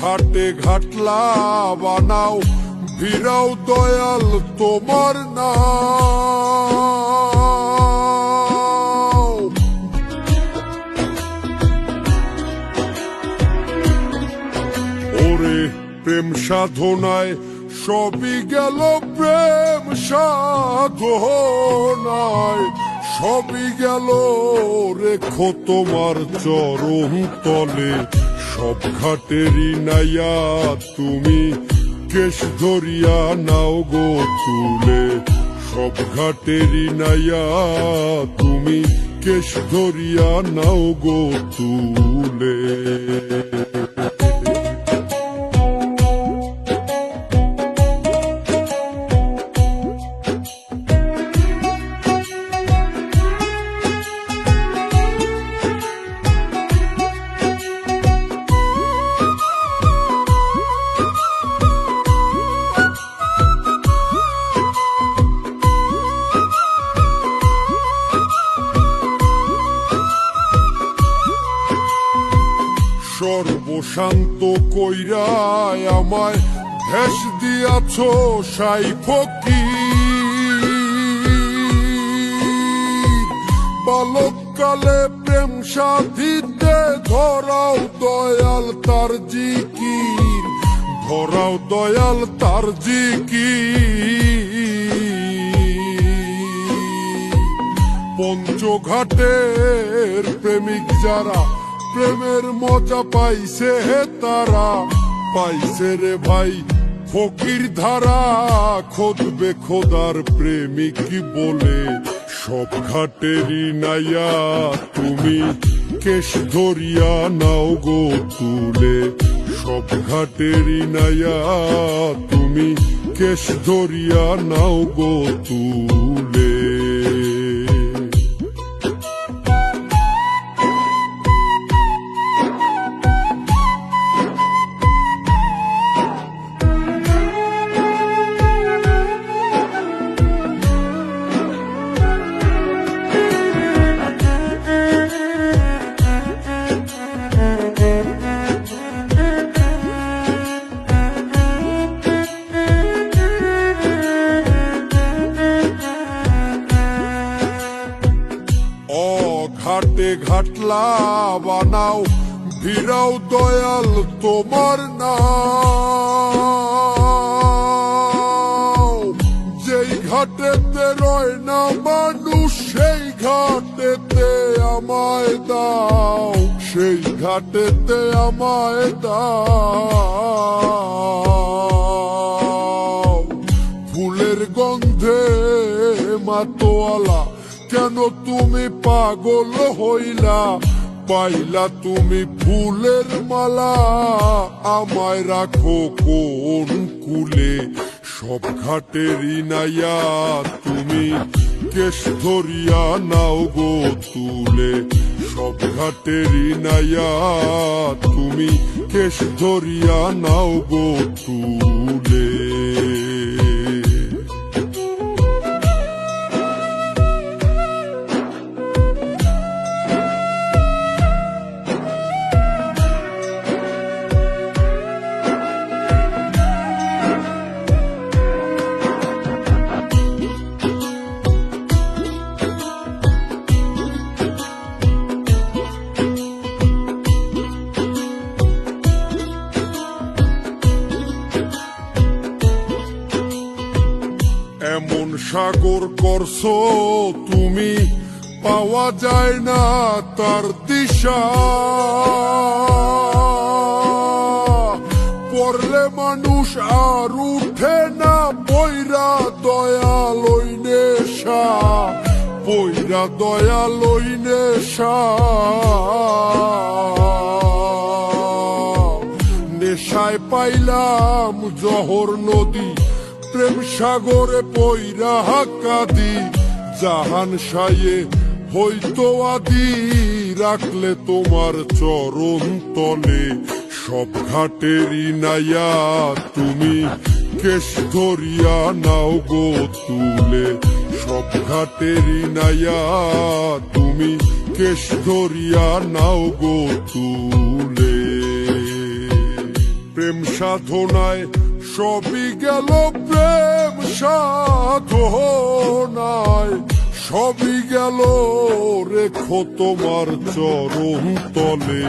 ঘাটে ঘাটলা বানাও, ভিড়াও দয়াল তোমার নাম। ওরে প্রেম সাধনায় সবই গেল, প্রেম সাধনায় সবই গেল, রেখো তোমার চরণ তলে। সব ঘাটেরই নাইয়া তুমি কেশ ধরিয়া নাও গো তুলে। সব ঘাটেরই নাইয়া তুমি কেশ ধরিয়া নাও গো তুলে। সর্বশান্ত কইরায় আমায় ভেস দিয়াছ সাই ফকির। বালককালে প্রেম সাধিতে ধরাও দয়াল তার জিকির, ধরাও দয়াল তার জিকির। পঞ্চঘাটের প্রেমিক যারা, প্রেমের মজা পাইছে হে তারা, পাইছে রে ভাই ফকির ধারা। খোঁজবে খোদার প্রেমিক বলে, সব ঘাটেরই নাইয়া তুমি কেশ ধরিয়া নাও গো তুলে। সব ঘাটেরই নাইয়া তুমি কেশ ধরিয়া নাও গো তুলে। ঘাটে ঘাটলা বানাও, ভিড়াও দয়াল তোমার নাম। যেই ঘাটেতে রয় না মানুষ, সেই ঘাটেতে আমায় দাও, সেই ঘাটেতে আমায় দাও। ফুলের গন্ধে মাতোয়ালা, কেন তুমি পাগল হইলা? পাইলা তুমি ফুলের মালা, আমায় রাখো কোন কুলে? সব ঘাটেরই নাইয়া তুমি কেশ ধরিয়া নাও গো তুলে। সব ঘাটেরই নাইয়া তুমি কেশ ধরিয়া নাও গো তুলে। এমন সাগর করছো তুমি, পাওয়া যায় না তার দিশা। পড়লে মানুষ আর উঠে না, পইরা দয়াল ওই নেশা, পইরা দয়াল ওই নেশা। নেশায় পাইলাম জহর নদী, প্রেম সাগরে পইরা কাঁদি। জাহান সায়ে হইতো আদি, রাখলে তোমার চরণ তলে। সব ঘাটেরই নাইয়া তুমি কেশ ধরিয়া নাও গো তুলে। সব ঘাটেরই নাইয়া তুমি কেশ ধরিয়া নাও গো তুলে। প্রেম সাধনায় সবই গেল প্রেম সাধনায় সবই গেল রেখো তোমার চরণ তলে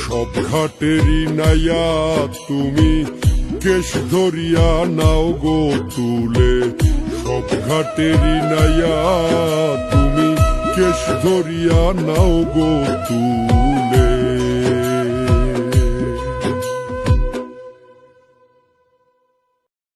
সব ঘাটেরই নাইয়া তুমি কেশ ধরিয়া নাও গো তুলে সব ঘাটেরই নাইয়া তুমি কেশ ধরিয়া নাও গো তুলে